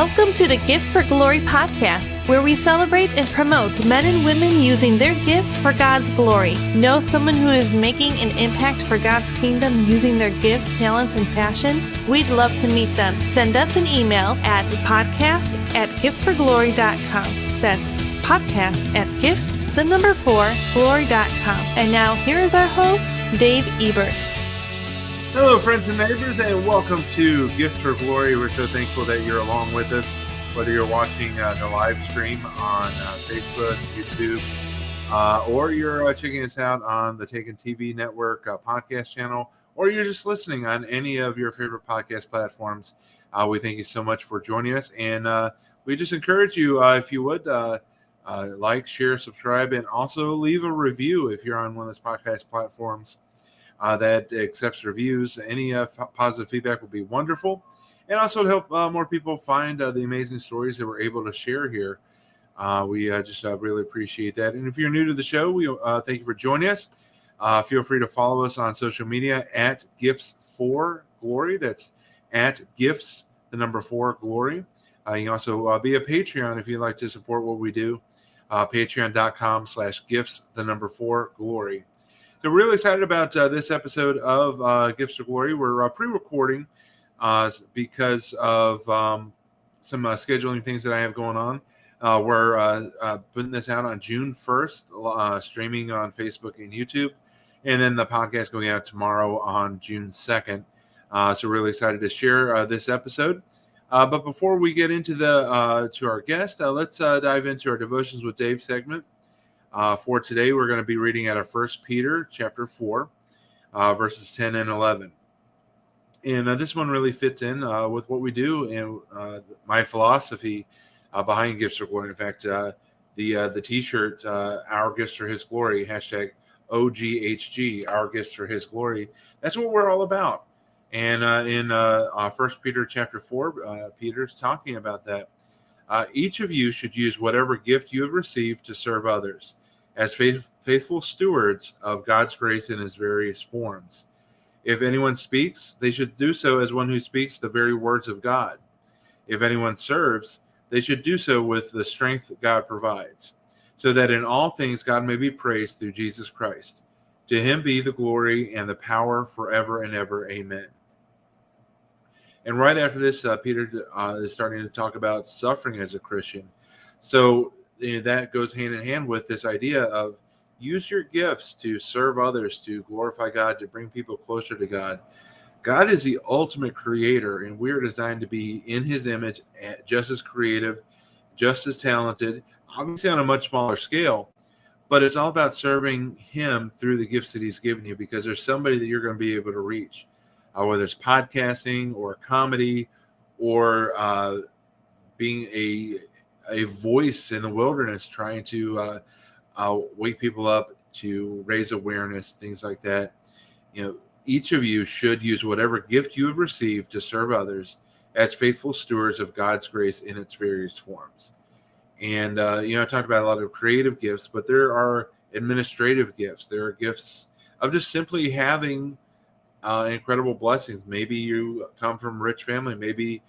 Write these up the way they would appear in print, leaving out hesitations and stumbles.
Welcome to the Gifts for Glory podcast, where we celebrate and promote men and women using their gifts for God's glory. Know someone who is making an impact for God's kingdom using their gifts, talents, and passions? We'd love to meet them. Send us an email at podcast@giftsforglory.com. That's podcast@gifts4glory.com. And now here is our host, Dave Ebert. Hello, friends and neighbors, and welcome to Gifts for Glory. We're so thankful that you're along with us, whether you're watching the live stream on Facebook, YouTube, or you're checking us out on the Taken TV Network podcast channel, or you're just listening on any of your favorite podcast platforms. We thank you so much for joining us, and we just encourage you, if you would, like, share, subscribe, and also leave a review if you're on one of those podcast platforms that accepts reviews. Any positive feedback would be wonderful, and also to help more people find the amazing stories that we're able to share here. We just really appreciate that. And if you're new to the show, we thank you for joining us. Feel free to follow us on social media at Gifts4Glory. That's at Gifts4Glory. You can also be a Patreon if you'd like to support what we do. Patreon.com/Gifts4Glory. So we're really excited about this episode of Gifts for Glory. We're pre-recording because of some scheduling things that I have going on. We're putting this out on June 1st, streaming on Facebook and YouTube, and then the podcast going out tomorrow on June 2nd. So we're really excited to share this episode. But before we get into to our guest, let's dive into our Devotions with Dave segment. For today, we're going to be reading out of 1 Peter chapter 4, verses 10 and 11. And this one really fits in with what we do and my philosophy behind Gifts for Glory. In fact, the T-shirt, Our Gifts for His Glory, hashtag OGHG, Our Gifts for His Glory. That's what we're all about. And in 1 Peter chapter 4, Peter's talking about that. Each of you should use whatever gift you have received to serve others as faithful stewards of God's grace in His various forms. If anyone speaks, they should do so as one who speaks the very words of God. If anyone serves, they should do so with the strength God provides, so that in all things God may be praised through Jesus Christ. To Him be the glory and the power forever and ever. Amen. And right after this, Peter is starting to talk about suffering as a Christian. So that goes hand in hand with this idea of use your gifts to serve others, to glorify God, to bring people closer to God. God is the ultimate creator, and we are designed to be in His image, just as creative, just as talented, obviously on a much smaller scale. But it's all about serving Him through the gifts that He's given you, because there's somebody that you're going to be able to reach. Whether it's podcasting or comedy or being a voice in the wilderness, trying to wake people up, to raise awareness, things like that. Each of you should use whatever gift you have received to serve others as faithful stewards of God's grace in its various forms. And, I talked about a lot of creative gifts, but there are administrative gifts. There are gifts of just simply having incredible blessings. Maybe you come from a rich family. Maybe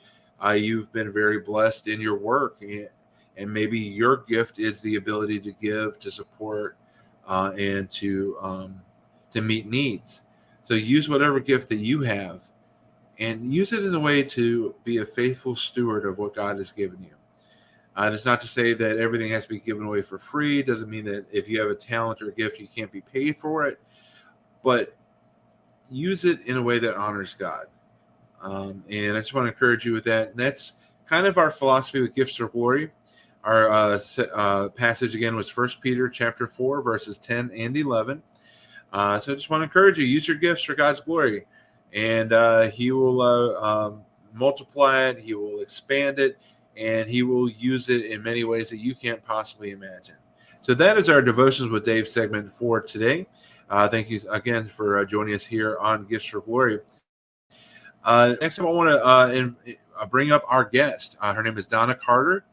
you've been very blessed in your work, and maybe your gift is the ability to give, to support, and to meet needs. So use whatever gift that you have, and use it in a way to be a faithful steward of what God has given you. And it's not to say that everything has to be given away for free. It doesn't mean that if you have a talent or a gift, you can't be paid for it. But use it in a way that honors God. And I just want to encourage you with that. And that's kind of our philosophy with Gifts for Glory. Our passage again was 1 Peter chapter 4, verses 10 and 11. So I just want to encourage you, use your gifts for God's glory. And He will multiply it, He will expand it, and He will use it in many ways that you can't possibly imagine. So that is our Devotions with Dave segment for today. Thank you again for joining us here on Gifts for Glory. Next time I want to bring up our guest. Her name is Donna Carter.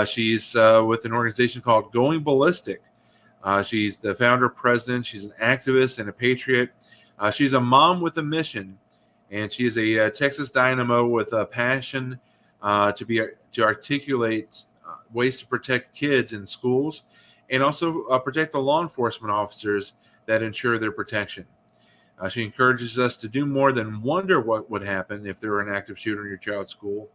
She's with an organization called Going Ballistic. She's the founder, president. She's an activist and a patriot. She's a mom with a mission, and she is a Texas dynamo with a passion to articulate ways to protect kids in schools, and also protect the law enforcement officers that ensure their protection. She encourages us to do more than wonder what would happen if there were an active shooter in your child's school.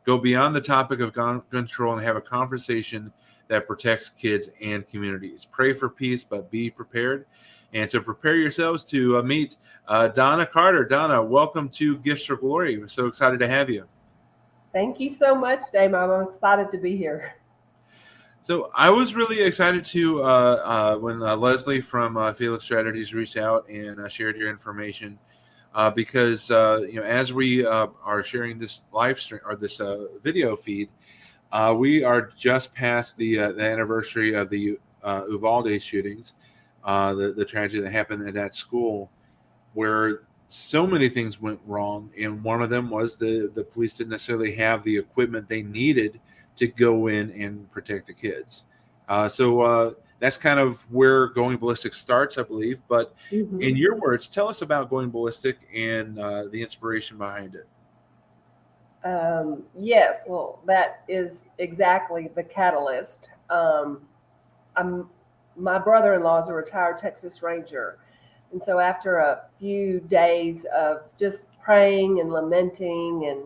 Go beyond the topic of gun control and have a conversation that protects kids and communities. Pray for peace, but be prepared. And so prepare yourselves to meet Donna Carter. Donna, welcome to Gifts for Glory. We're so excited to have you. Thank you so much, Dave. I'm excited to be here. So I was really excited to when Leslie from Felix Strategies reached out and shared your information because as we are sharing this live stream or this video feed, we are just past the anniversary of the Uvalde shootings, the tragedy that happened at that school, where so many things went wrong, and one of them was the police didn't necessarily have the equipment they needed to go in and protect the kids. So that's kind of where Going Ballistic starts, I believe. But in your words, tell us about Going Ballistic and the inspiration behind it. Yes, well, that is exactly the catalyst. My brother-in-law is a retired Texas Ranger. And so after a few days of just praying and lamenting, and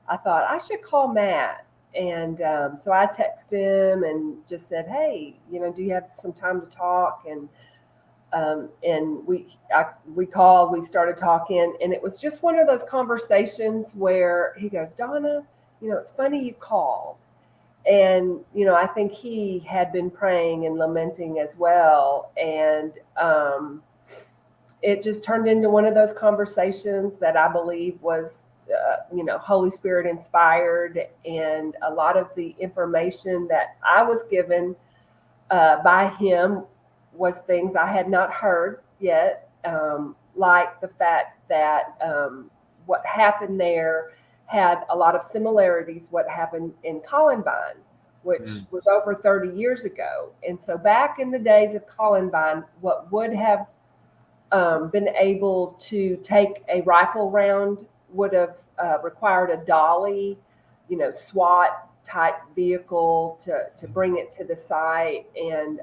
I thought I should call Matt. And so I texted him and just said, hey, do you have some time to talk? And we called, we started talking, and it was just one of those conversations where he goes, Donna, it's funny you called. And, I think he had been praying and lamenting as well. And it just turned into one of those conversations that I believe was Holy Spirit inspired, and a lot of the information that I was given by him was things I had not heard yet, like the fact that what happened there had a lot of similarities what happened in Columbine, which was over 30 years ago. And so back in the days of Columbine, what would have been able to take a rifle round would have required a dolly, SWAT type vehicle to bring it to the site and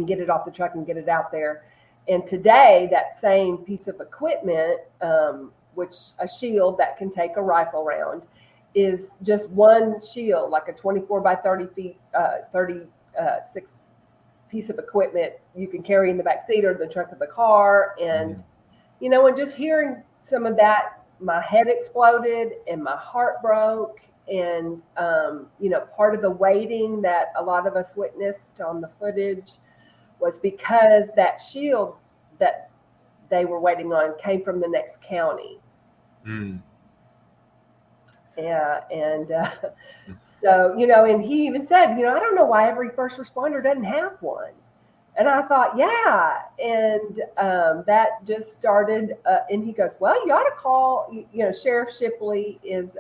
get it off the truck and get it out there. And today, that same piece of equipment, which a shield that can take a rifle round, is just one shield, like a 24 by 30 feet, 36 piece of equipment you can carry in the back seat or the trunk of the car. And and just hearing some of that, my head exploded and my heart broke. And, part of the waiting that a lot of us witnessed on the footage was because that shield that they were waiting on came from the next county. Yeah. And so, and he even said, I don't know why every first responder doesn't have one. And I thought, yeah. And that just started. And he goes, well, you ought to call, Sheriff Shipley is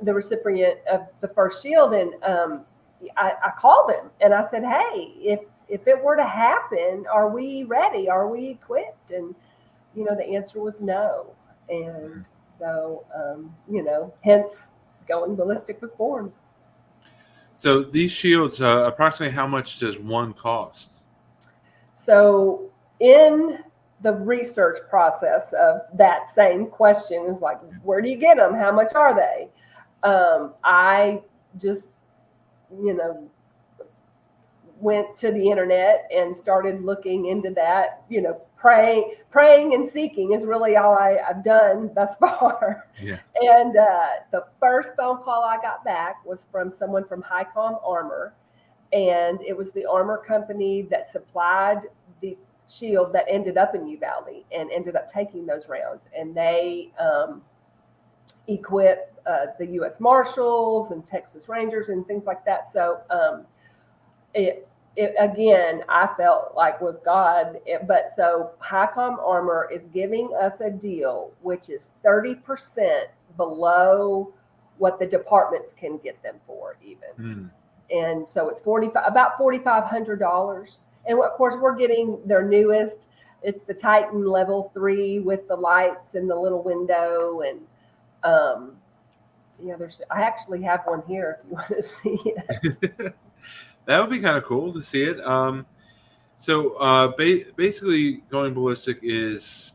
the recipient of the first shield. And I called him and I said, hey, if it were to happen, are we ready? Are we equipped? And, the answer was no. And so, hence Going Ballistic was born. So these shields, approximately how much does one cost? So in the research process of that same question is like, where do you get them? How much are they? I just, went to the internet and started looking into that, praying and seeking is really all I've done thus far. Yeah. And the first phone call I got back was from someone from HighCom Armor. And it was the armor company that supplied the shield that ended up in Uvalde and ended up taking those rounds. And they equip the U.S. Marshals and Texas Rangers and things like that. So it again, I felt like was God. But so HighCom Armor is giving us a deal which is 30% below what the departments can get them for even. And so it's about $4,500. And of course, we're getting their newest. It's the Titan Level 3 with the lights and the little window. And Yeah, I actually have one here if you want to see it. That would be kind of cool to see it. So basically, Going Ballistic is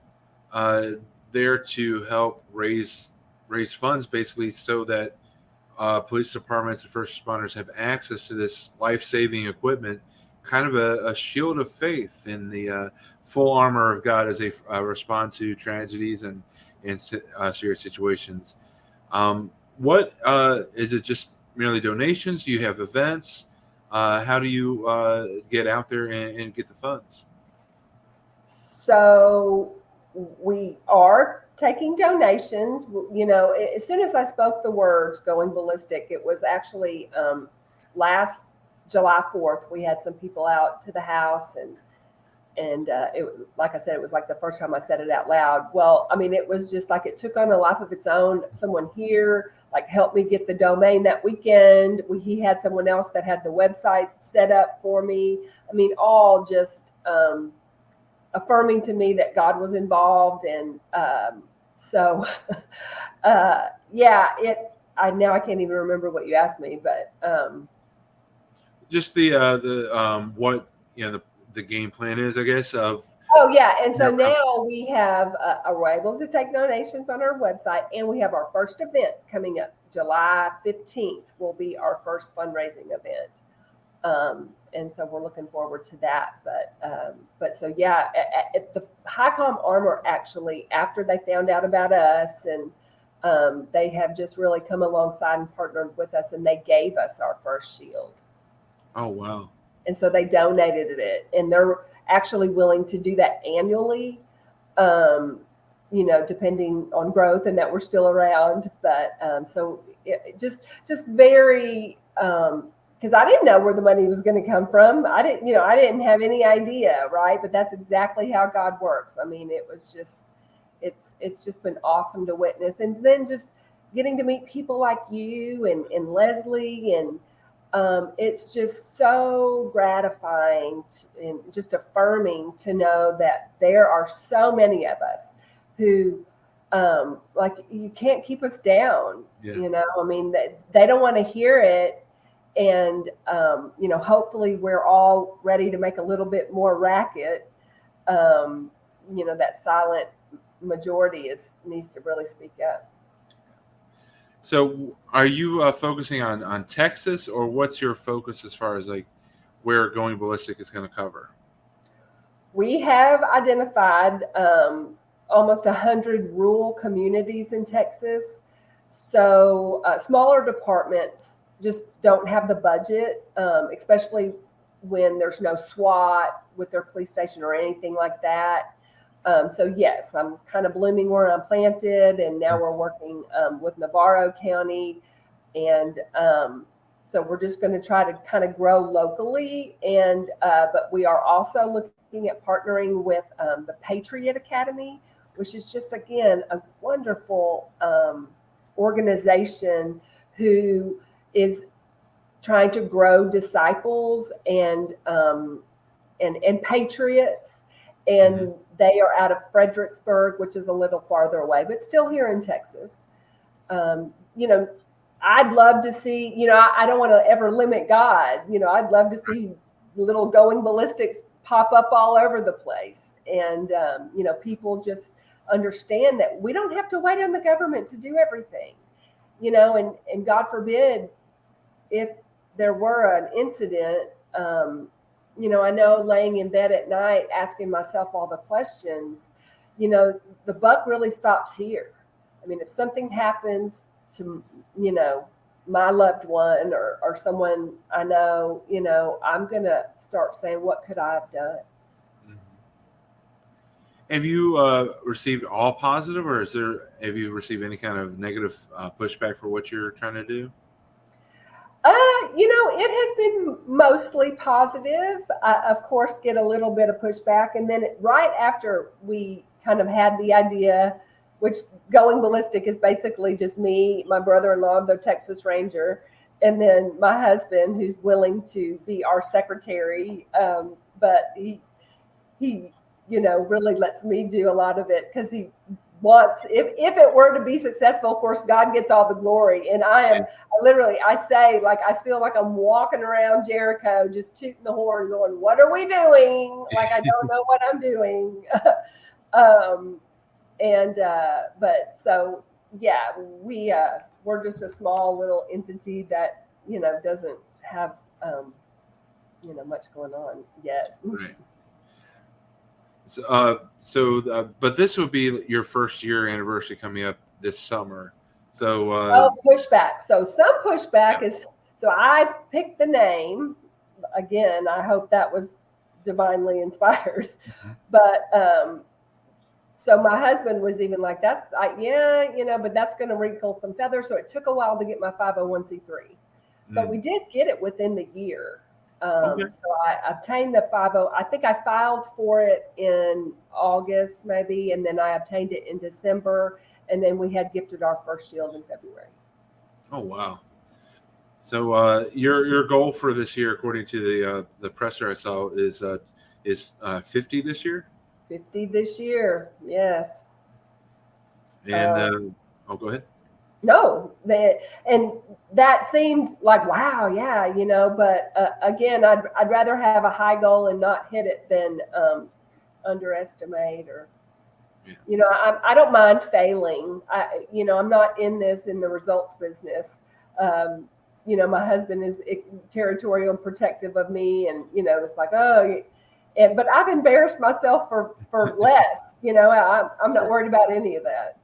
uh, there to help raise funds, basically, so that police departments and first responders have access to this life-saving equipment, kind of a shield of faith in the full armor of God as they respond to tragedies and serious situations. What is it? Just merely donations? Do you have events? How do you get out there and get the funds? So we are taking donations. You know, as soon as I spoke the words "Going Ballistic," it was actually last July 4th. We had some people out to the house, and it, like I said, it was like the first time I said it out loud. Well, I mean, it was just like it took on a life of its own. Someone here like helped me get the domain that weekend. He had someone else that had the website set up for me. I mean, all just affirming to me that God was involved. And so, yeah, I can't even remember what you asked me, but just the what the game plan is, I guess. Oh yeah, and so now we have we're able to take donations on our website, and we have our first event coming up. July 15th will be our first fundraising event, and so we're looking forward to that. But so yeah, at the HighCom Armor actually, after they found out about us, and they have just really come alongside and partnered with us, and they gave us our first shield. Oh wow! And so they donated it, and they're actually willing to do that annually, depending on growth and that we're still around. But so it just very, because I didn't know where the money was going to come from. I didn't have any idea, right? But that's exactly how God works. I mean, it was just, it's just been awesome to witness, and then just getting to meet people like you and Leslie, and it's just so gratifying and just affirming to know that there are so many of us who, like, you can't keep us down. Yeah. I mean, they don't want to hear it. And, hopefully we're all ready to make a little bit more racket. That silent majority needs to really speak up. So are you focusing on Texas, or what's your focus as far as like where Going Ballistic is going to cover? We have identified almost 100 rural communities in Texas. So smaller departments just don't have the budget, especially when there's no SWAT with their police station or anything like that. So yes, I'm kind of blooming where I'm planted, and now we're working with Navarro County, and so we're just going to try to kind of grow locally, and but we are also looking at partnering with the Patriot Academy, which is just, again, a wonderful organization who is trying to grow disciples and patriots. And they are out of Fredericksburg, which is a little farther away, but still here in Texas. I'd love to see, I don't want to ever limit God. I'd love to see little Going Ballistics pop up all over the place. And, people just understand that we don't have to wait on the government to do everything, and God forbid if there were an incident, I know laying in bed at night, asking myself all the questions, the buck really stops here. I mean, if something happens to, my loved one or someone I know, I'm going to start saying, what could I have done? Have you received all positive, or have you received any kind of negative pushback for what you're trying to do? It has been mostly positive. I, of course, get a little bit of pushback. And then right after we kind of had the idea, which Going Ballistic is basically just me, my brother-in-law, the Texas Ranger, and then my husband, who's willing to be our secretary. But he really lets me do a lot of it because he wants, if it were to be successful, of course, God gets all the glory. And I say, like, I feel like I'm walking around Jericho, just tooting the horn going, what are we doing? Like, I don't know what I'm doing. But so, yeah, we're just a small little entity that, doesn't have, much going on yet. Right. But this would be your first year anniversary coming up this summer. So pushback. So some pushback is, so I picked the name. Again, I hope that was divinely inspired. Mm-hmm. But so my husband was even like, that's like, but that's going to wrinkle some feathers. So it took a while to get my 501c3, but we did get it within the year. So I obtained the 50. I think I filed for it in August maybe, and then I obtained it in December, and then we had gifted our first shield in February. Oh wow! So your goal for this year, according to the presser I saw, is 50 this year. 50 this year, yes. And go ahead. No, that seemed like, wow, yeah, but again, I'd rather have a high goal and not hit it than underestimate or, I don't mind failing. I'm not in the results business. My husband is territorial and protective of me, and, it's like, but I've embarrassed myself for less, I'm not worried about any of that.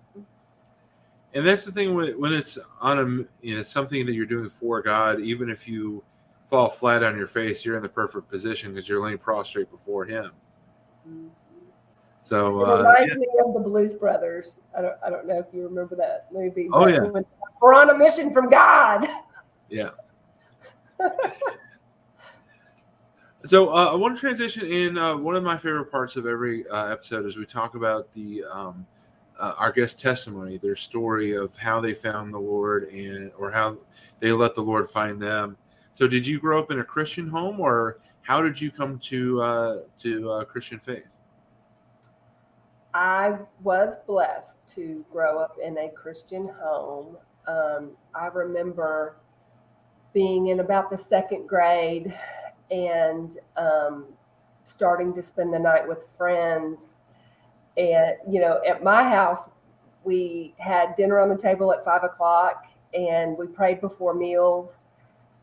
And that's the thing when it's on something that you're doing for God, even if you fall flat on your face, you're in the perfect position because you're laying prostrate before Him. Mm-hmm. So it reminds me of the Blues Brothers. I don't know if you remember that movie. Oh yeah, we're on a mission from God. Yeah. So I want to transition in. One of my favorite parts of every episode is we talk about our guest testimony, their story of how they found the Lord or how they let the Lord find them. So did you grow up in a Christian home, or how did you come to Christian faith? I was blessed to grow up in a Christian home. I remember being in about the second grade and starting to spend the night with friends. And, at my house, we had dinner on the table at 5:00 and we prayed before meals.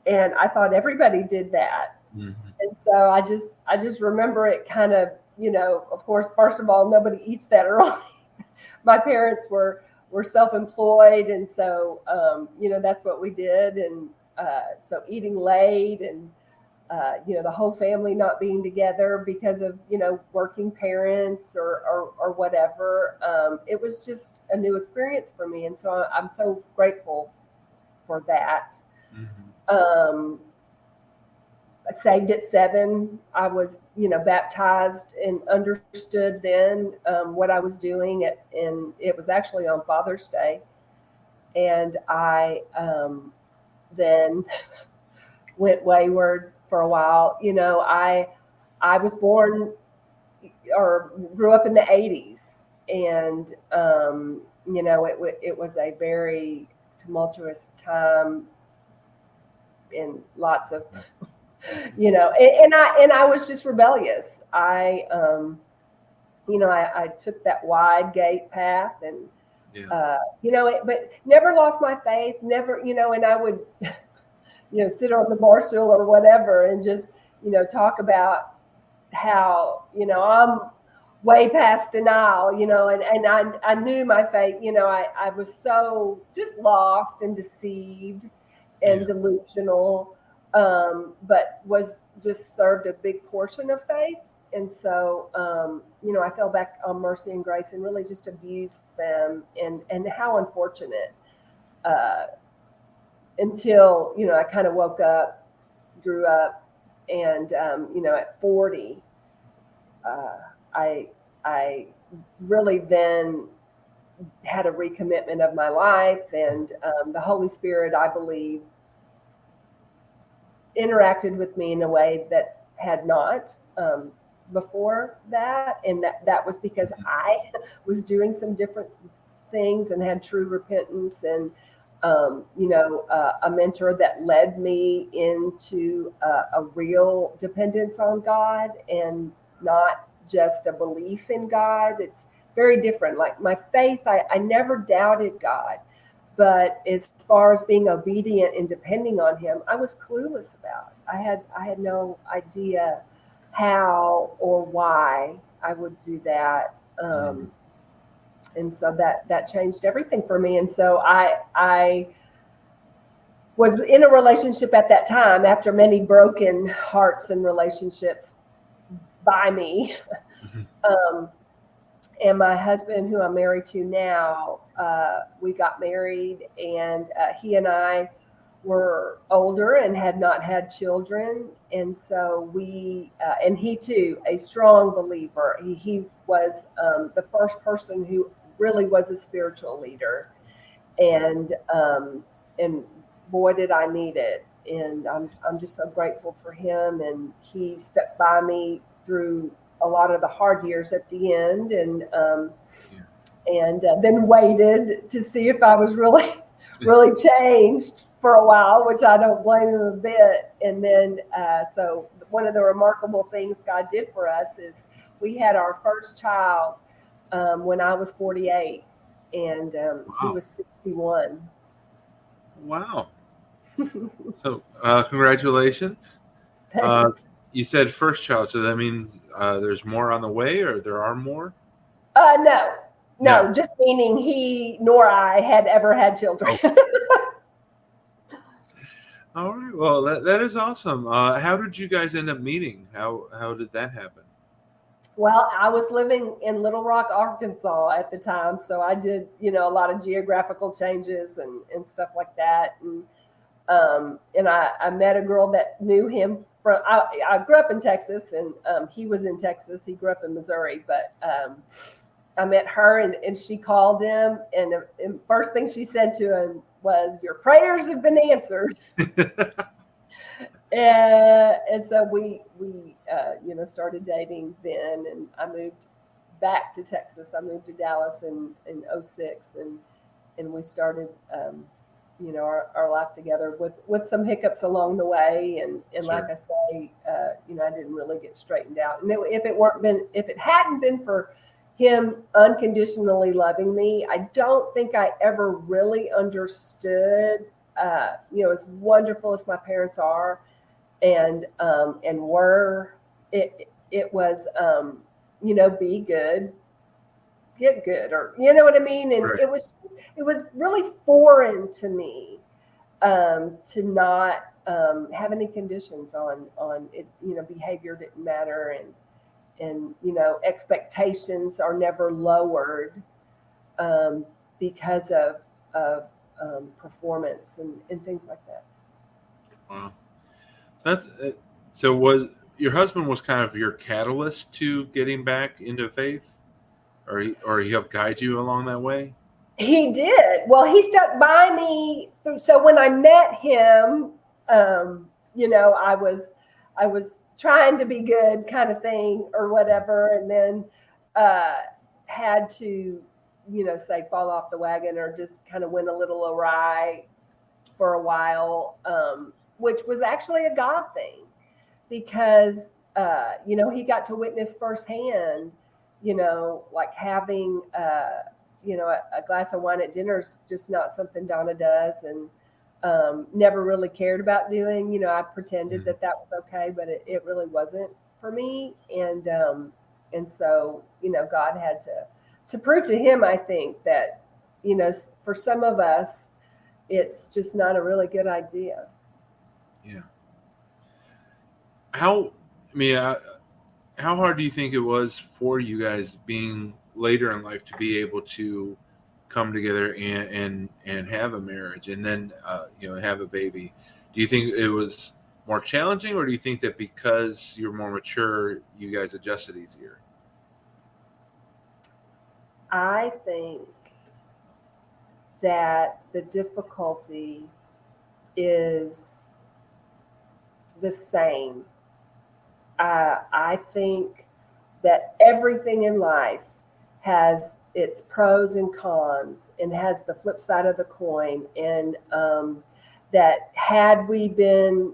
And I thought everybody did that. Mm-hmm. And so I just remember it kind of, of course, first of all, nobody eats that early. My parents were self-employed. And so, that's what we did. And so eating late and, the whole family not being together because of, working parents or whatever. It was just a new experience for me. And so I'm so grateful for that. Mm-hmm. Saved at 7. I was, baptized and understood then what I was doing and it was actually on Father's Day. And I then went wayward for a while. I was born or grew up in the 80s, and it was a very tumultuous time in lots of and I was just rebellious. I took that wide gate path and but never lost my faith, never, and I would sit on the bar stool or whatever and just, talk about how, I'm way past denial, and I knew my faith, I was so just lost and deceived and delusional, but was just served a big portion of faith. And so, I fell back on mercy and grace and really just abused them and how unfortunate, until, I kind of woke up, grew up, and, at 40, I really then had a recommitment of my life, and the Holy Spirit, I believe, interacted with me in a way that had not before that, and that was because I was doing some different things and had true repentance, and a mentor that led me into a real dependence on God, and not just a belief in God. It's very different. Like my faith, I never doubted God, but as far as being obedient and depending on Him, I was clueless about. I had no idea how or why I would do that. And so that changed everything for me. And so I was in a relationship at that time, after many broken hearts and relationships by me. And my husband, who I'm married to now, we got married, and he and I were older and had not had children. And so and he too, a strong believer. He was the first person who really was a spiritual leader. And boy, did I need it. And I'm just so grateful for him. And he stuck by me through a lot of the hard years at the end, and then waited to see if I was really changed for a while, which I don't blame him a bit. And then, so one of the remarkable things God did for us is we had our first child when I was 48, and he was 61. Wow. So congratulations. Thanks. You said first child, so that means there's more on the way, or there are more? No, just meaning he nor I had ever had children. All right. Well, that is awesome. How did you guys end up meeting? How did that happen? Well, I was living in Little Rock, Arkansas at the time, so I did, a lot of geographical changes and stuff like that. And I met a girl that knew him from. I grew up in Texas, and he was in Texas. He grew up in Missouri, but I met her, and she called him, and the first thing she said to him was, "Your prayers have been answered." And so we started dating then, and I moved back to Texas. I moved to Dallas in 2006, and we started our life together with some hiccups along the way, and Sure. Like I say, I didn't really get straightened out. And if it hadn't been for him unconditionally loving me, I don't think I ever really understood. As wonderful as my parents are, and were, it was be good, get good, or you know what I mean. And Right. it was really foreign to me to not have any conditions on it. Behavior didn't matter, and expectations are never lowered because of performance and things like that. Wow. So was your husband was kind of your catalyst to getting back into faith, or he helped guide you along that way? He did. Well, he stuck by me so when I met him, I was trying to be good, kind of thing, or whatever, and then had to say fall off the wagon, or just kind of went a little awry for a while, which was actually a God thing, because he got to witness firsthand, like having a glass of wine at dinner is just not something Donna does, and never really cared about doing. I pretended that was okay, but it really wasn't for me. And so God had to prove to him, I think, that for some of us it's just not a really good idea. Yeah. How hard do you think it was for you guys, being later in life, to be able to come together and have a marriage, and then have a baby? Do you think it was more challenging, or do you think that because you're more mature, you guys adjusted easier? I think that the difficulty is the same. I think that everything in life has its pros and cons and has the flip side of the coin. And that had we been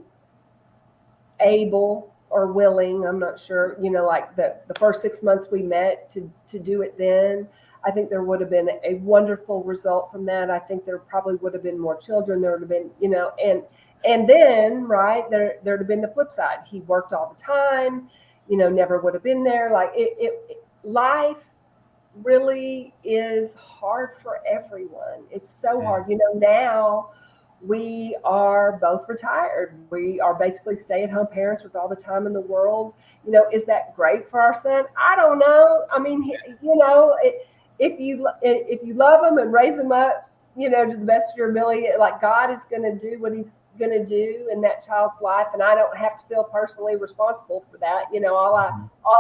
able or willing, I'm not sure, like the first 6 months we met to do it then, I think there would have been a wonderful result from that. I think there probably would have been more children. There would have been, and then, right, there'd have been the flip side. He worked all the time, never would have been there. Like life really is hard for everyone. It's so hard. Now we are both retired. We are basically stay-at-home parents with all the time in the world. Is that great for our son? I don't know. I mean, if you love him and raise him up, to the best of your ability, like God is going to do what he's going to do in that child's life. And I don't have to feel personally responsible for that. All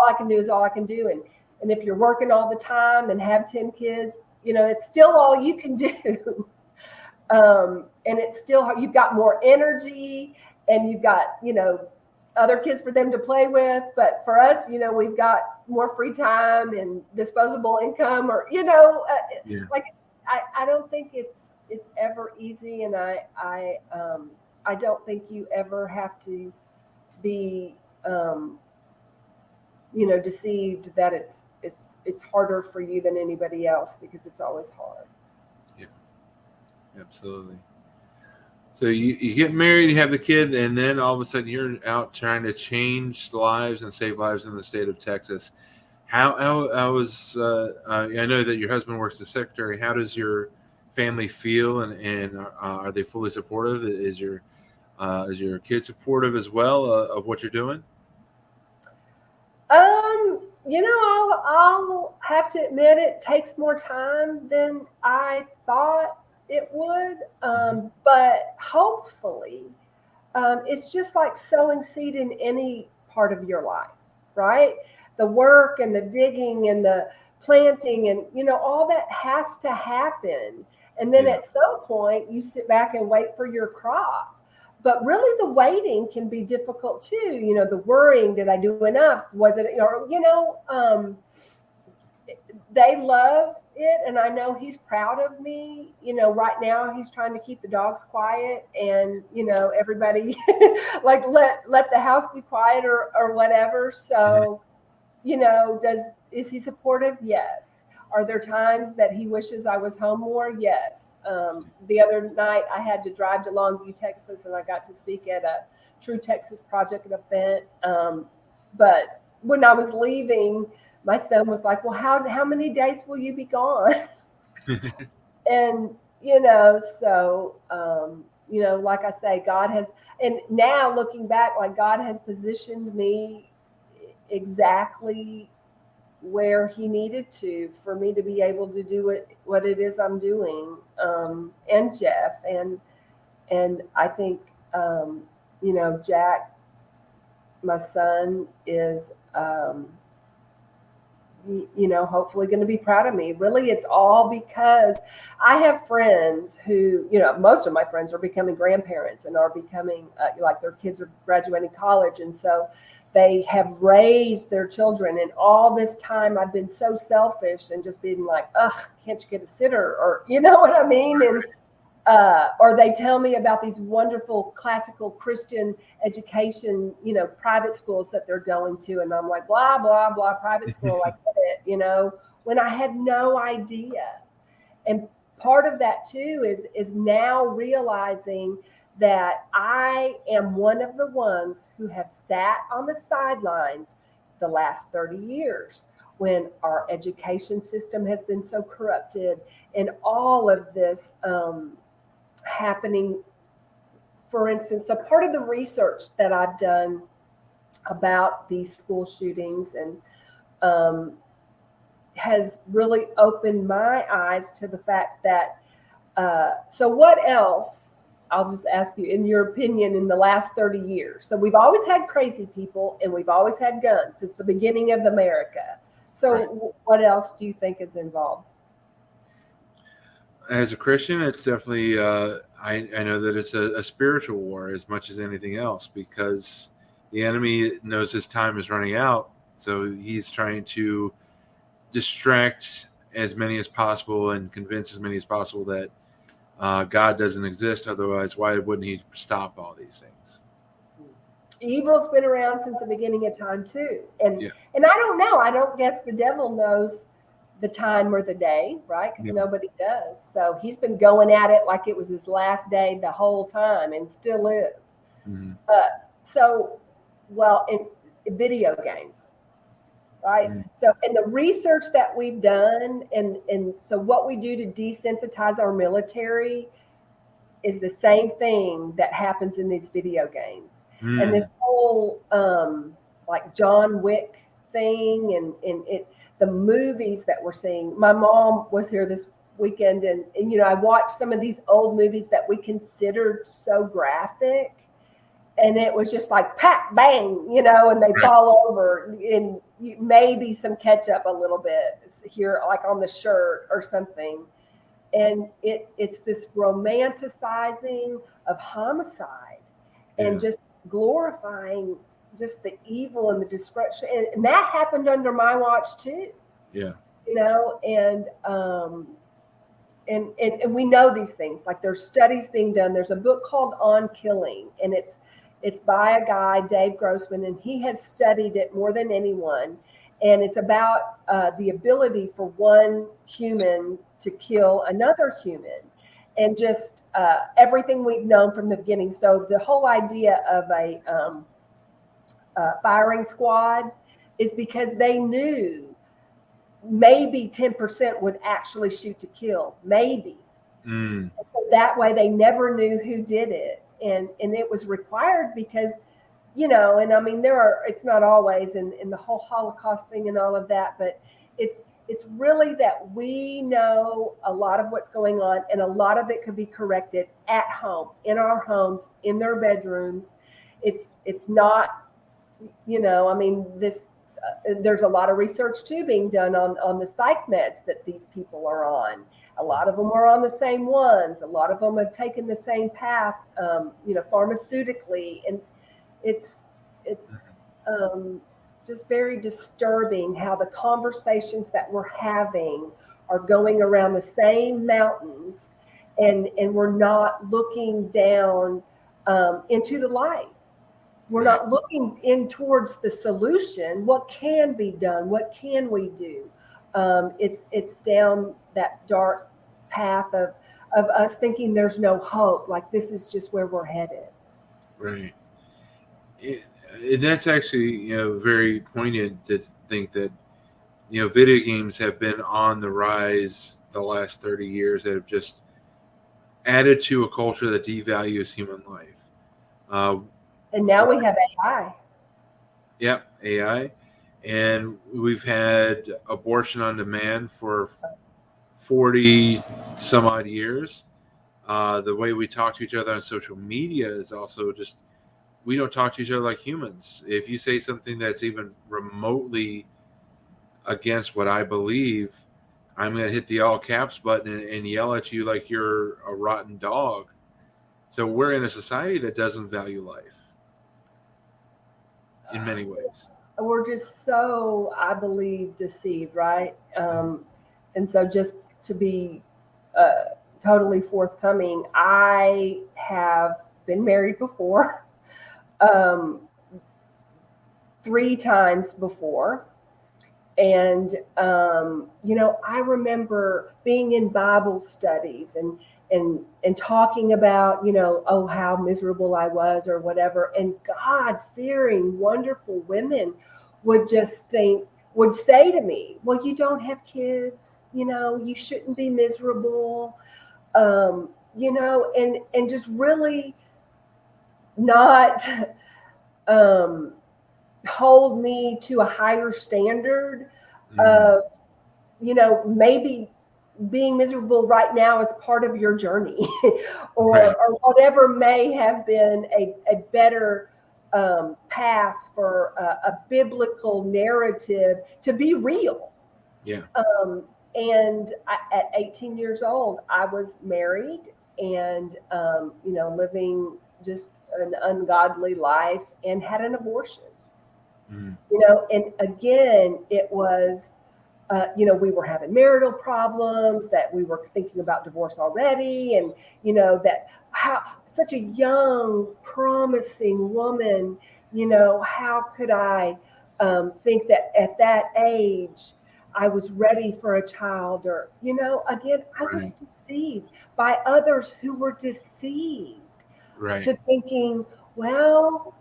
I can do is all I can do. And if you're working all the time and have 10 kids, it's still all you can do. And it's still, you've got more energy and you've got, other kids for them to play with. But for us, we've got more free time and disposable income, or, like, I don't think it's ever easy. And I don't think you ever have to be, deceived that it's harder for you than anybody else, because it's always hard. Yeah, absolutely. So you get married, you have the kid, and then all of a sudden you're out trying to change lives and save lives in the state of Texas. How was I know that your husband works as secretary. How does your family feel, and are they fully supportive? Is your kid supportive as well of what you're doing? I'll have to admit it takes more time than I thought it would. But hopefully, it's just like sowing seed in any part of your life, right? The work and the digging and the planting and, all that has to happen. And then at some point you sit back and wait for your crop. But really the waiting can be difficult too. The worrying, did I do enough? Was it, they love it. And I know he's proud of me. Right now he's trying to keep the dogs quiet and, everybody like let the house be quiet or whatever. So, is he supportive? Yes. Are there times that he wishes I was home more? Yes. The other night I had to drive to Longview, Texas, and I got to speak at a True Texas Project event. But when I was leaving, my son was like, well, how many days will you be gone? And, so, like I say, God has, and now looking back, like God has positioned me exactly where he needed to for me to be able to do what it is I'm doing, and Jeff, and I think Jack, my son, is hopefully going to be proud of me. Really, it's all because I have friends who, most of my friends are becoming grandparents and are becoming like their kids are graduating college, and so they have raised their children. And all this time I've been so selfish and just being like, ugh, can't you get a sitter? Or, you know what I mean? And, or they tell me about these wonderful classical Christian education, private schools that they're going to. And I'm like, blah, blah, blah, private school. I get it, when I had no idea. And part of that too is now realizing that I am one of the ones who have sat on the sidelines the last 30 years when our education system has been so corrupted and all of this happening. For instance, a part of the research that I've done about these school shootings and has really opened my eyes to the fact that, so what else, I'll just ask you, in your opinion, in the last 30 years? So we've always had crazy people and we've always had guns since the beginning of America. So What else do you think is involved? As a Christian, it's definitely, I know that it's a spiritual war as much as anything else, because the enemy knows his time is running out. So he's trying to distract as many as possible and convince as many as possible that God doesn't exist. Otherwise, why wouldn't he stop all these things? Evil's been around since the beginning of time too. And Yeah. and I don't know. I don't guess the devil knows the time or the day, right? Because Yeah. nobody does. So he's been going at it like it was his last day the whole time, and still is. Mhm. In video games, right? Mhm. So in the research that we've done, and so what we do to desensitize our military is the same thing that happens in these video games. And this whole like John Wick thing, and the movies that we're seeing. My mom was here this weekend, and I watched some of these old movies that we considered so graphic, and it was just like pat bang, and they fall over, and maybe some ketchup a little bit here, like on the shirt or something. And it's this romanticizing of homicide and just glorifying just the evil and the destruction. And that happened under my watch too. Yeah. And we know these things. Like, there's studies being done. There's a book called On Killing, and it's by a guy, Dave Grossman, and he has studied it more than anyone. And it's about the ability for one human to kill another human, and just everything we've known from the beginning. So the whole idea of a firing squad is because they knew maybe 10% would actually shoot to kill, maybe. So that way they never knew who did it. And it was required because, and I mean, it's not always in the whole Holocaust thing and all of that, but it's really that we know a lot of what's going on, and a lot of it could be corrected at home, in our homes, in their bedrooms. It's not, I mean, there's a lot of research too being done on the psych meds that these people are on. A lot of them are on the same ones. A lot of them have taken the same path, pharmaceutically, and it's just very disturbing how the conversations that we're having are going around the same mountains, and we're not looking down into the light. We're not looking in towards the solution. What can be done? What can we do? It's down that dark path of us thinking there's no hope. Like, this is just where we're headed. Right. That's actually, very poignant to think that, video games have been on the rise the last 30 years, that have just added to a culture that devalues human life. And now we have AI. Yep, AI. And we've had abortion on demand for 40 some odd years. The way we talk to each other on social media is also just, we don't talk to each other like humans. If you say something that's even remotely against what I believe, I'm going to hit the all caps button and yell at you like you're a rotten dog. So we're in a society that doesn't value life in many ways. We're just so, I believe, deceived, right? And so, just to be totally forthcoming, I have been married before, 3 times before. And, I remember being in Bible studies and talking about, how miserable I was or whatever. And God-fearing, wonderful women would say to me, well, you don't have kids, you shouldn't be miserable, and just really not hold me to a higher standard of, maybe being miserable right now is part of your journey, or whatever may have been a better path for a biblical narrative to be real. Yeah. And at 18 years old, I was married and, living just an ungodly life, and had an abortion. You know, and again, it was, you know, we were having marital problems, that we were thinking about divorce already. And, you know, that how such a young, promising woman, you know, how could I think that at that age I was ready for a child? Or, you know, again, I was deceived by others who were deceived to thinking, well,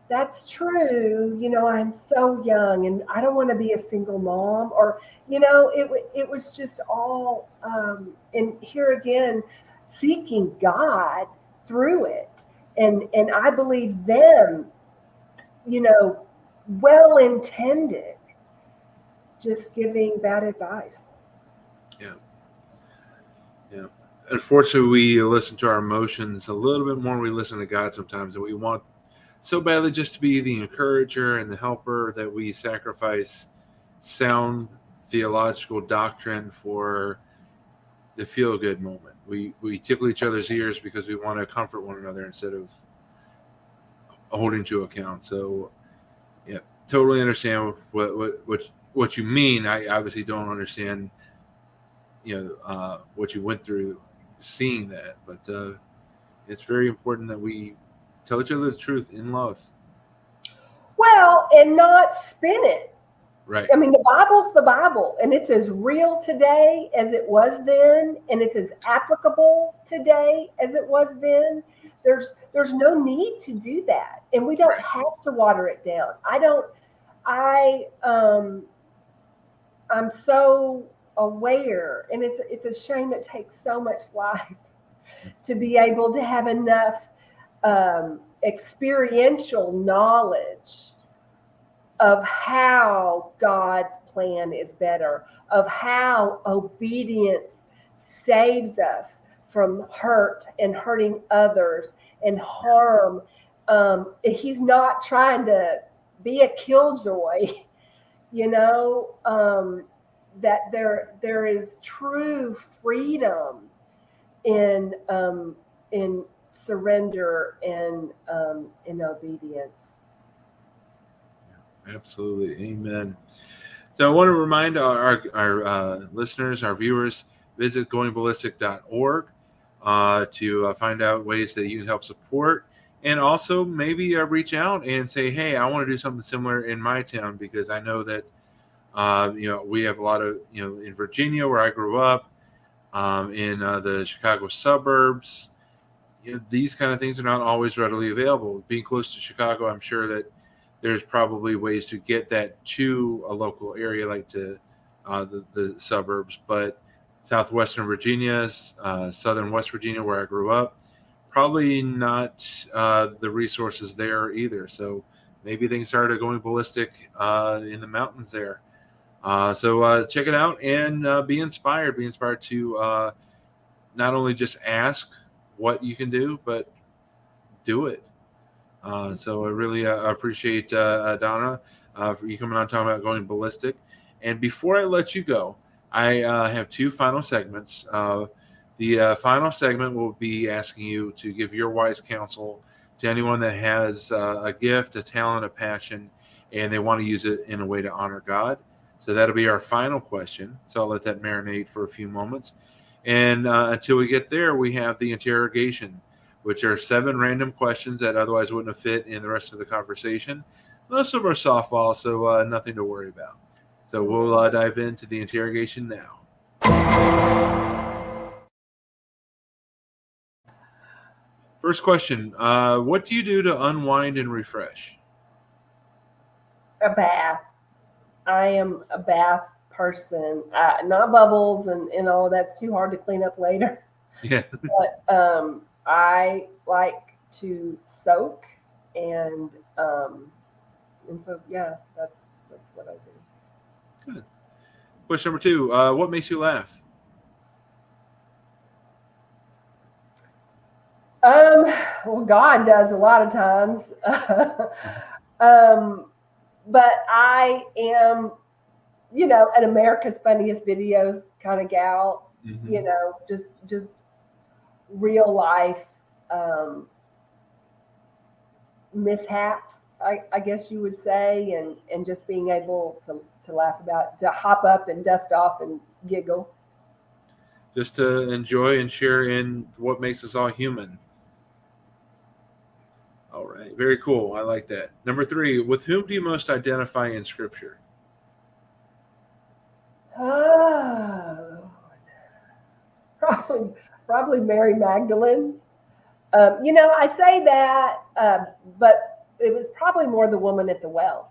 that's true. You know, I'm so young and I don't want to be a single mom. Or, you know, it was just all, and here again, seeking God through it. And I believe them, you know, well intended, just giving bad advice. Yeah. Yeah. Unfortunately, we listen to our emotions a little bit more than we listen to God sometimes, and we want so badly just to be the encourager and the helper that we sacrifice sound theological doctrine for the feel-good moment. We tickle each other's ears because we want to comfort one another instead of holding to account. So, yeah, totally understand what you mean. I obviously don't understand, you know, what you went through seeing that, but it's very important that we tell each other the truth in love. Well, and not spin it. Right. I mean, the Bible's the Bible, and it's as real today as it was then, and it's as applicable today as it was then. There's no need to do that, and we don't have to water it down. I'm so aware, and it's a shame it takes so much life to be able to have enough experiential knowledge of how God's plan is better, of how obedience saves us from hurt and hurting others and harm. He's not trying to be a killjoy, you know, that there is true freedom in surrender and in obedience. Absolutely. Amen. So I want to remind our listeners, our viewers, visit goingballistic.org to find out ways that you can help support, and also maybe reach out and say, hey, I want to do something similar in my town, because I know that, you know, we have a lot of, you know, in Virginia where I grew up, in the Chicago suburbs, you know, these kind of things are not always readily available. Being close to Chicago, I'm sure that there's probably ways to get that to a local area, like to the suburbs. But southwestern Virginia, southern West Virginia, where I grew up, probably not the resources there either. So maybe they can start going ballistic in the mountains there. So check it out and be inspired. Be inspired to not only just ask what you can do, but do it. So I really appreciate Donna for you coming on talking about going ballistic. And before I let you go, I have two final segments. The final segment will be asking you to give your wise counsel to anyone that has a gift, a talent, a passion, and they want to use it in a way to honor God. So that'll be our final question. So I'll let that marinate for a few moments. And until we get there, we have the interrogation, which are 7 random questions that otherwise wouldn't have fit in the rest of the conversation. Most of them are softball, so nothing to worry about. So we'll dive into the interrogation now. First question, what do you do to unwind and refresh? A bath. I am a bath person. Not bubbles and all that's too hard to clean up later. Yeah. But I like to soak, and so yeah, that's what I do. Good. Question number 2, what makes you laugh? Well, God does a lot of times. But I am, you know, an America's Funniest Videos kind of gal. Mm-hmm. You know, just real life, mishaps, I guess you would say, and just being able to laugh about, to hop up and dust off and giggle. Just to enjoy and share in what makes us all human. All right. Very cool. I like that. Number 3, with whom do you most identify in Scripture? Oh, probably Mary Magdalene. I say that, but it was probably more the woman at the well,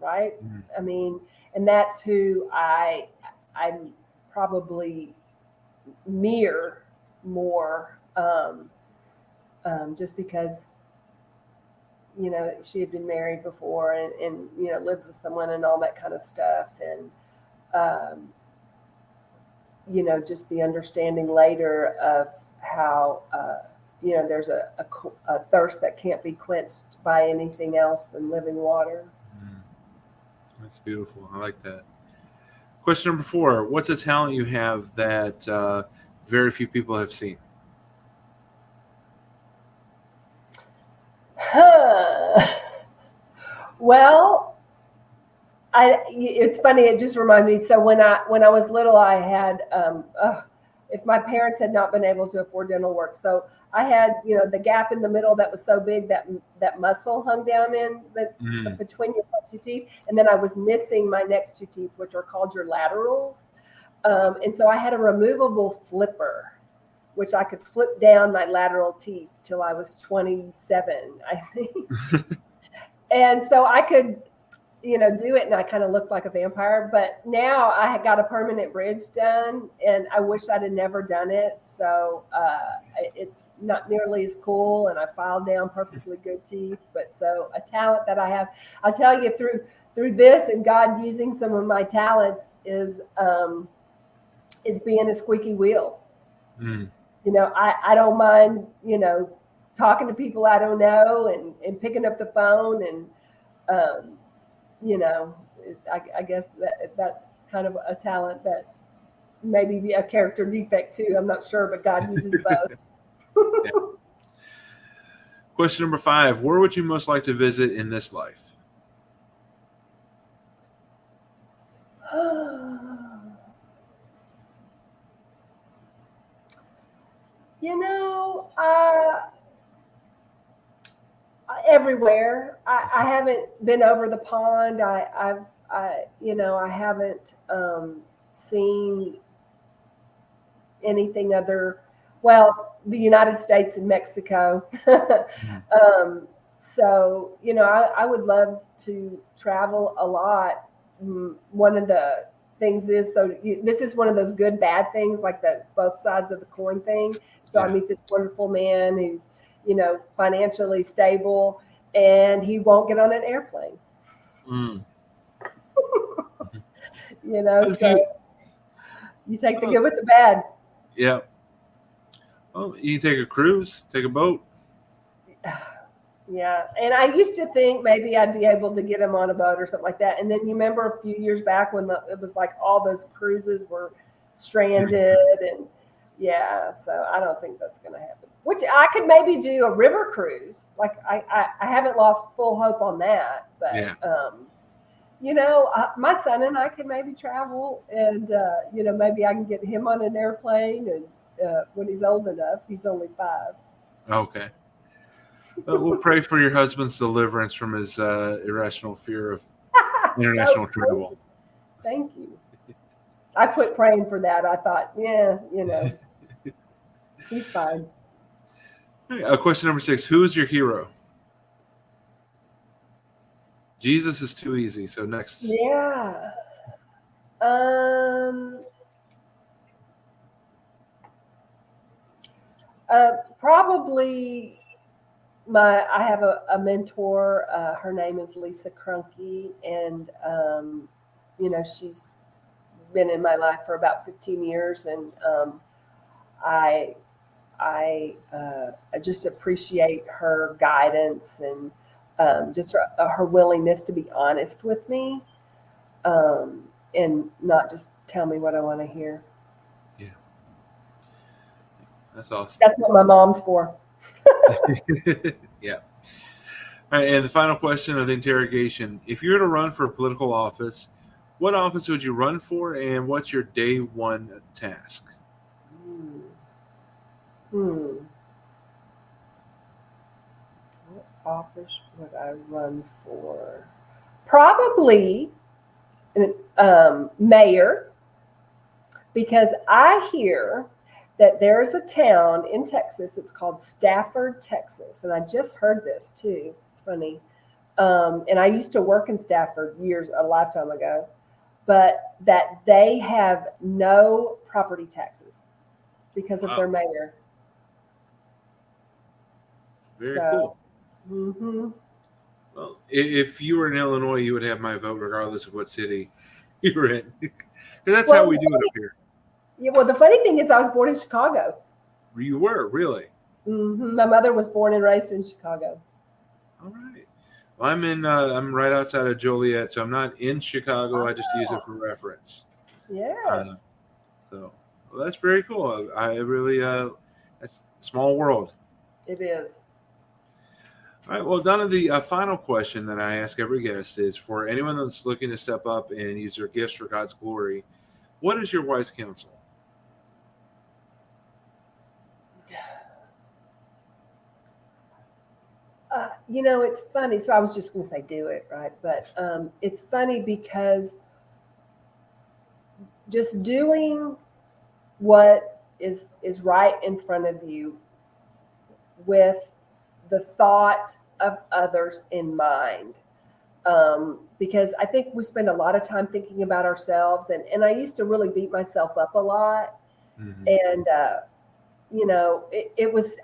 right? Mm-hmm. I mean, and that's who I'm probably mirror more, just because, she had been married before and lived with someone and all that kind of stuff. And, just the understanding later of how, there's a thirst that can't be quenched by anything else than living water. That's beautiful. I like that. Question number 4, what's a talent you have that very few people have seen? Well, it's funny. It just reminded me. So when I was little, I had, if my parents had not been able to afford dental work, so I had, the gap in the middle that was so big that muscle hung down in between your front 2 teeth, and then I was missing my next 2 teeth, which are called your laterals, and so I had a removable flipper, which I could flip down my lateral teeth till I was 27, I think. And so I could, do it, and I kind of looked like a vampire. But now I had got a permanent bridge done, and I wish I'd have never done it. So it's not nearly as cool, and I filed down perfectly good teeth. But so a talent that I have, I'll tell you, through this and God using some of my talents is being a squeaky wheel. Mm. I don't mind, talking to people I don't know and picking up the phone and, I guess that's kind of a talent that maybe be a character defect too. I'm not sure, but God uses both. Yeah. Question number 5, where would you most like to visit in this life? Everywhere. I haven't been over the pond. I haven't seen anything other. Well, the United States and Mexico. So I would love to travel a lot. One of the things is, this is one of those good bad things, like the both sides of the coin thing. So I meet this wonderful man who's financially stable, and he won't get on an airplane. So you take the good with the bad. Yeah. Well, you can take a cruise, take a boat. Yeah. And I used to think maybe I'd be able to get him on a boat or something like that. And then you remember a few years back when it was like all those cruises were stranded, and so I don't think that's going to happen. Which I could maybe do a river cruise. Like I haven't lost full hope on that, but my son and I could maybe travel, and maybe I can get him on an airplane, and when he's old enough. He's only 5. Okay. We'll pray for your husband's deliverance from his irrational fear of international travel. Thank you. I quit praying for that. I thought, he's fine. Question number 6. Who is your hero? Jesus is too easy. So next. Yeah. Probably I have a mentor. Her name is Lisa Krunke, and she's been in my life for about 15 years, and I just appreciate her guidance and just her willingness to be honest with me, and not just tell me what I want to hear. Yeah, that's awesome. That's what my mom's for. Yeah. All right, and the final question of the interrogation: if you were to run for a political office, what office would you run for, and what's your day one task? What office would I run for? Probably mayor, because I hear that there's a town in Texas. It's called Stafford, Texas, and I just heard this too. It's funny, and I used to work in Stafford a lifetime ago, but that they have no property taxes because of their mayor. Very cool. Mm-hmm. Well, if you were in Illinois, you would have my vote regardless of what city you were in. Because that's how we do it up here. Yeah, well, the funny thing is I was born in Chicago. You were? Really? Mm-hmm. My mother was born and raised in Chicago. All right. Well, I'm right outside of Joliet, so I'm not in Chicago. I just use it for reference. Yes. Well, that's very cool. I really, that's a small world. It is. All right. Well, Donna, the final question that I ask every guest is for anyone that's looking to step up and use their gifts for God's glory, what is your wise counsel? It's funny. So I was just going to say do it, right? But it's funny because just doing what is right in front of you with the thought of others in mind. Because I think we spend a lot of time thinking about ourselves, and I used to really beat myself up a lot. Mm-hmm. And,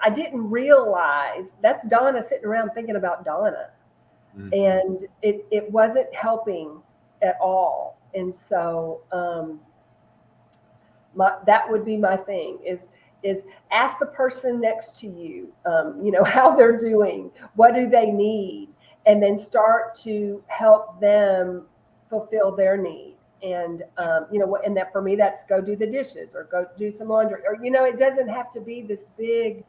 I didn't realize that's Donna sitting around thinking about Donna. Mm-hmm. And it wasn't helping at all. And so that would be my thing is ask the person next to you, how they're doing, what do they need, and then start to help them fulfill their need. And, and that for me, that's go do the dishes or go do some laundry or, it doesn't have to be this big,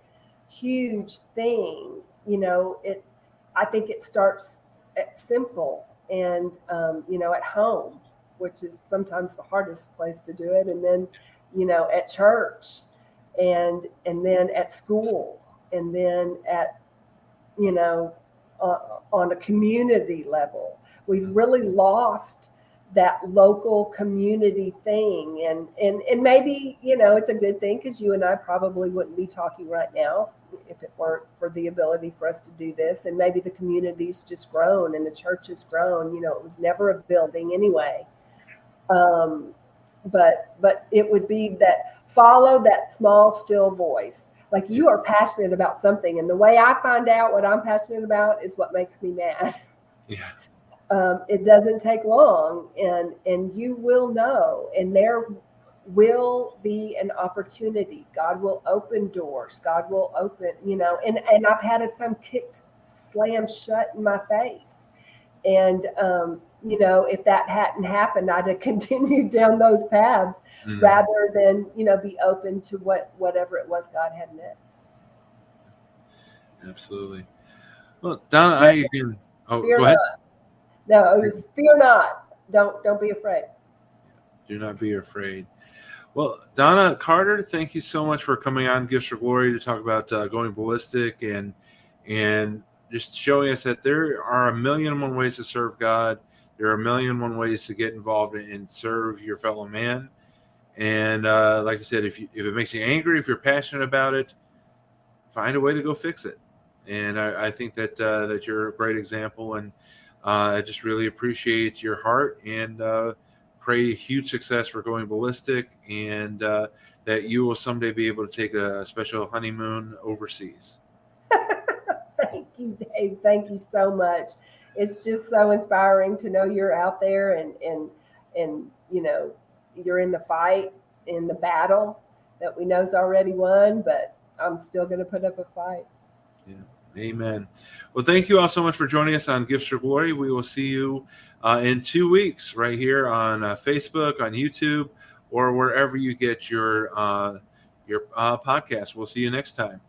huge thing. I think it starts simple and, at home, which is sometimes the hardest place to do it. And then, at church and then at school and then at, on a community level. We've really lost that local community thing. And maybe, it's a good thing because you and I probably wouldn't be talking right now if it weren't for the ability for us to do this. And maybe the community's just grown and the church has grown. It was never a building anyway. But it would be that follow that small, still voice. Like you are passionate about something. And the way I find out what I'm passionate about is what makes me mad. Yeah. It doesn't take long and you will know, and there will be an opportunity. God will open doors. God will open, and I've had some kicked, slammed shut in my face. And, if that hadn't happened, I'd have continued down those paths rather than, be open to whatever it was God had next. Absolutely. Well, Donna, go ahead. No, it was fear not. Don't be afraid. Do not be afraid. Well, Donna Carter, thank you so much for coming on Gifts for Glory to talk about going ballistic and just showing us that there are 1,000,001 ways to serve God. There are 1,000,001 ways to get involved and serve your fellow man. And like I said, if it makes you angry, if you're passionate about it, find a way to go fix it. And I think that you're a great example. And I just really appreciate your heart and pray huge success for going ballistic and that you will someday be able to take a special honeymoon overseas. Thank you, Dave. Thank you so much. It's just so inspiring to know you're out there and you're in the fight, in the battle that we know is already won, but I'm still going to put up a fight. Yeah. Amen. Well, thank you all so much for joining us on Gifts for Glory. We will see you in 2 weeks right here on Facebook, on YouTube, or wherever you get your podcast. We'll see you next time.